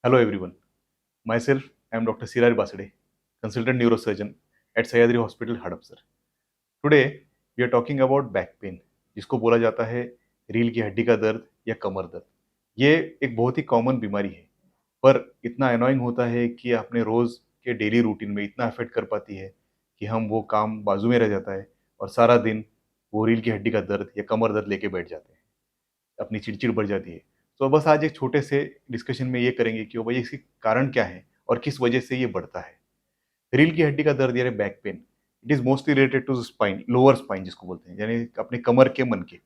Hello everyone. Myself, I am Dr. Siraj Basade, consultant neurosurgeon at Sahyadri Hospital, Hadapsar. Today, we are talking about back pain, जिसको बोला जाता है रीढ़ की हड्डी का दर्द या कमर दर्द। ये एक बहुत ही कॉमन बीमारी है, पर इतना अनोइंग होता है कि अपने रोज के डेली रूटीन में इतना अफेक्ट कर पाती है कि हम वो काम बाजू में रह जाता है और सारा दिन वो रीढ़ की हड्डी का दर्द या कमर दर्द लेके बैठ जाते हैं। अपनी चिड़चिड़ बढ़ जाती है। तो बस आज एक छोटे से डिस्कशन में ये करेंगे कि भाई इसके कारण क्या है और किस वजह से ये बढ़ता है। रीढ़ की हड्डी का दर्द यानी back pain, it is mostly related to spine, lower spine जिसको बोलते हैं, यानी अपने कमर के मन के।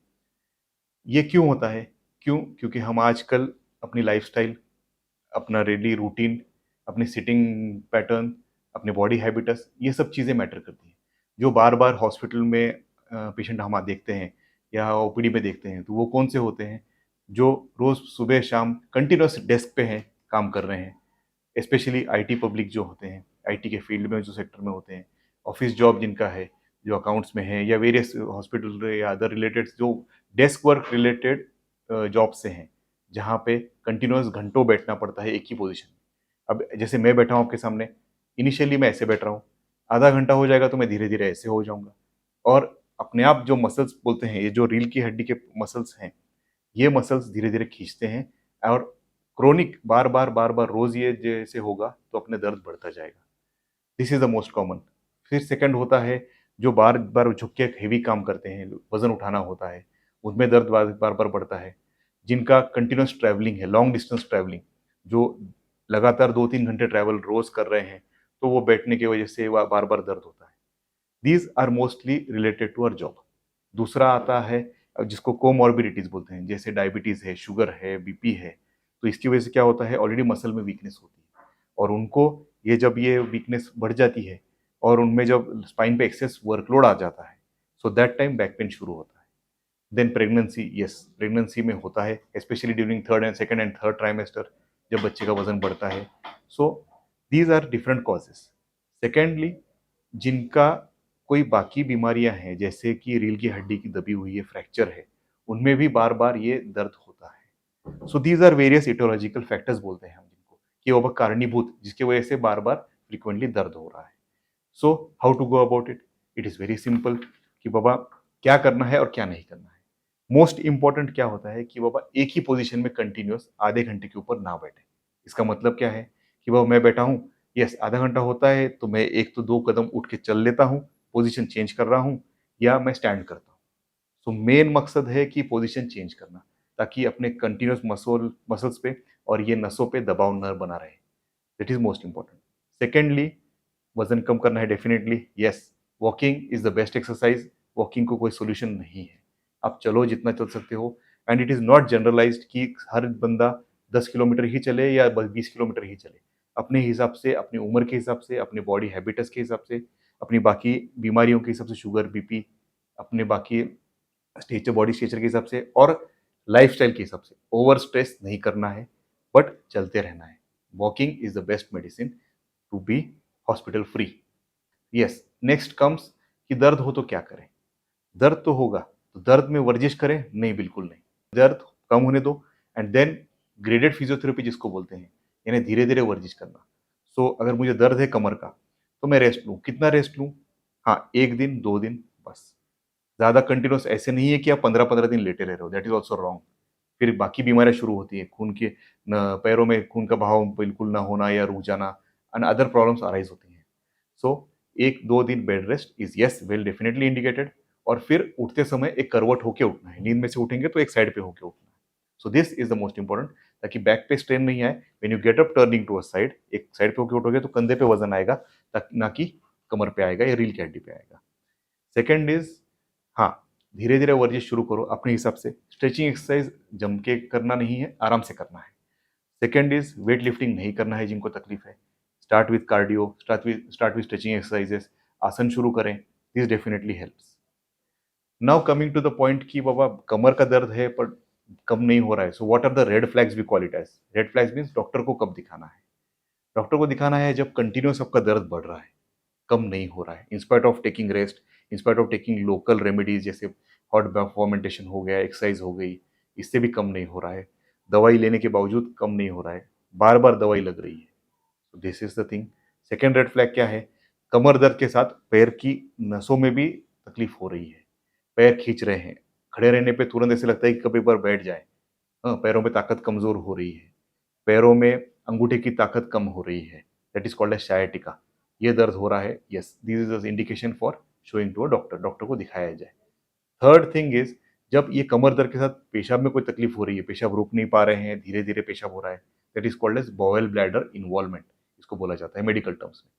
ये क्यों होता है? क्यों? क्योंकि हम आजकल अपनी लाइफस्टाइल, अपना डेली रूटीन, अपनी सिटिंग पैटर्न, अपने बॉडी हैबिटस, ये सब चीज़ें मैटर करती हैं। जो बार बार हॉस्पिटल में पेशेंट हम देखते हैं या ओपीडी में देखते हैं, तो वो कौन से होते हैं? जो रोज़ सुबह शाम कंटिन्यूस डेस्क पे हैं, काम कर रहे हैं। स्पेशली आईटी पब्लिक जो होते हैं, आईटी के फील्ड में जो सेक्टर में होते हैं, ऑफिस जॉब जिनका है, जो अकाउंट्स में है या वेरियस हॉस्पिटल या अदर रिलेटेड जो डेस्क वर्क रिलेटेड जॉब से हैं, जहाँ पे कंटिन्यूस घंटों बैठना पड़ता है एक ही पोजीशन में। अब जैसे मैं बैठा हूँ आपके सामने, इनिशियली मैं ऐसे बैठ रहा हूँ, आधा घंटा हो जाएगा तो मैं धीरे धीरे ऐसे हो जाऊंगा। और अपने आप जो मसल्स बोलते हैं, ये जो रीढ़ की हड्डी के मसल्स हैं, ये मसल्स धीरे धीरे खींचते हैं और क्रोनिक बार बार रोज ये जैसे होगा तो अपने दर्द बढ़ता जाएगा। This is the most common. फिर सेकंड होता है जो बार बार झुक के हेवी काम करते हैं, वजन उठाना होता है, उनमें दर्द बार बार बढ़ता है। जिनका कंटिन्यूस ट्रैवलिंग है, लॉन्ग डिस्टेंस ट्रैवलिंग, जो लगातार 2-3 घंटे ट्रैवल रोज कर रहे हैं, तो वो बैठने की वजह से बार बार दर्द होता है। These are mostly related to our job. दूसरा आता है जिसको कोमॉर्बिडिटीज बोलते हैं, जैसे डायबिटीज है, शुगर है, बीपी है। तो इसकी वजह से क्या होता है, ऑलरेडी मसल में वीकनेस होती है और उनको ये जब ये वीकनेस बढ़ जाती है और उनमें जब स्पाइन पे एक्सेस वर्कलोड आ जाता है, so that time back pain शुरू होता है। देन प्रेगनेंसी, यस, प्रेगनेंसी में होता है, specially during third and second and third trimester, जब बच्चे का वजन बढ़ता है। So these are different causes. Secondly, जिनका कोई बाकी बीमारियां हैं, जैसे कि रीढ़ की हड्डी की दबी हुई है, फ्रैक्चर है, उनमें भी बार बार ये दर्द होता है। So these are various etiological factors बोलते हैं हम जिनको, कि वो कारणीभूत जिसकी वजह से बार बार फ्रिक्वेंटली दर्द हो रहा है। So how to go about it? It is very simple कि बाबा क्या करना है और क्या नहीं करना है। मोस्ट इंपॉर्टेंट क्या होता है कि बाबा एक ही पोजीशन में कंटिन्यूअस आधे घंटे के ऊपर ना बैठे। इसका मतलब क्या है कि बाबा मैं बैठा हूँ, यस, आधा घंटा होता है तो मैं 1 तो 2 कदम उठ के चल लेता हूँ, पोजीशन चेंज कर रहा हूँ, या मैं स्टैंड करता हूँ। सो मेन मकसद है कि पोजीशन चेंज करना, ताकि अपने कंटिन्यूअस मसल्स पे और ये नसों पे दबाव न बना रहे। That is most important. Secondly, वजन कम करना है definitely, yes. Walking is the best exercise. Walking को कोई सोल्यूशन नहीं है, आप चलो जितना चल सकते हो। And it is not generalised कि हर बंदा 10 किलोमीटर ही चले या 20 किलोमीटर ही चले। अपने हिसाब से, अपनी उम्र के हिसाब से, अपने बॉडी हैबिटस के हिसाब से, अपनी बाकी बीमारियों के हिसाब से, शुगर, बीपी, अपने बाकी स्टेचर, बॉडी स्ट्रक्चर के हिसाब से और लाइफस्टाइल के हिसाब से ओवर स्ट्रेस नहीं करना है, बट चलते रहना है। Walking is the best medicine to be hospital free. Yes, next comes कि दर्द हो तो क्या करें। दर्द तो होगा तो दर्द में वर्जिश करें? नहीं, बिल्कुल नहीं। दर्द कम होने दो एंड देन ग्रेडेड फिजियोथेरेपी जिसको बोलते हैं, यानी धीरे धीरे वर्जिश करना। सो अगर मुझे दर्द है कमर का, तो मैं रेस्ट लूँ। कितना रेस्ट लूँ? हाँ, 1 दिन 2 दिन बस। ज़्यादा कंटिन्यूस ऐसे नहीं है कि आप 15-15 दिन लेटे रह रहे हो, दैट इज ऑल्सो रॉन्ग। फिर बाकी बीमारियां शुरू होती हैं, खून के पैरों में खून का बहाव बिल्कुल ना होना या रुक जाना, एंड अदर प्रॉब्लम्स अराइज होती हैं। सो 1-2 दिन bed rest is yes well definitely indicated. और फिर उठते समय एक करवट होके उठना है, नींद में से उठेंगे तो एक साइड पे होके उठना है। So this is the most important, ताकि बैक पे स्ट्रेन नहीं आए। When you get up turning to a side, एक साइड पे होके उठोगे तो कंधे पे वजन आएगा, ना कि कमर पे आएगा या रील की हड्डी पे आएगा। सेकेंड इज, हाँ, धीरे धीरे वर्जिश शुरू करो अपने हिसाब से। स्ट्रेचिंग एक्सरसाइज जम के करना नहीं है, आराम से करना है। सेकेंड इज, वेट लिफ्टिंग नहीं करना है जिनको तकलीफ है। Start with cardio, start with stretching exercises, आसन शुरू करें। This definitely helps. Now coming to the point कि बाबा कमर का दर्द है पर कम नहीं हो रहा है, so what are the red flags, we call it as. Red flags means doctor को कब दिखाना है। डॉक्टर को दिखाना है जब कंटिन्यूस आपका दर्द बढ़ रहा है, कम नहीं हो रहा है, in spite of taking rest, in spite of taking local remedies, जैसे हॉट फॉर्मेंटेशन हो गया, एक्सरसाइज हो गई, इससे भी कम नहीं हो रहा है। दवाई लेने के बावजूद कम नहीं हो रहा है, बार बार दवाई लग रही है, तो this is the thing. Second red flag क्या है, कमर दर्द के साथ पैर की नसों में भी तकलीफ हो रही है, पैर खींच रहे हैं, खड़े रहने पे तुरंत ऐसे लगता है कि कभी एक बार बैठ जाए। हाँ, पैरों में ताकत कमजोर हो रही है, पैरों में अंगूठे की ताकत कम हो रही है, that is called as sciatica। ये दर्द हो रहा है, yes, this is indication for showing to a doctor, doctor को दिखाया जाए। थर्ड थिंग इज, जब ये कमर दर्द के साथ पेशाब में कोई तकलीफ हो रही है, पेशाब रोक नहीं पा रहे हैं, धीरे धीरे पेशाब हो रहा है, that is called as bowel bladder involvement, इसको बोला जाता है मेडिकल टर्म्स में।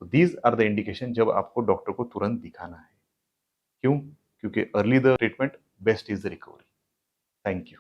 तो दीज आर द इंडिकेशन जब आपको डॉक्टर को तुरंत दिखाना है। क्यों? क्योंकि early the treatment best is the recovery. Thank you.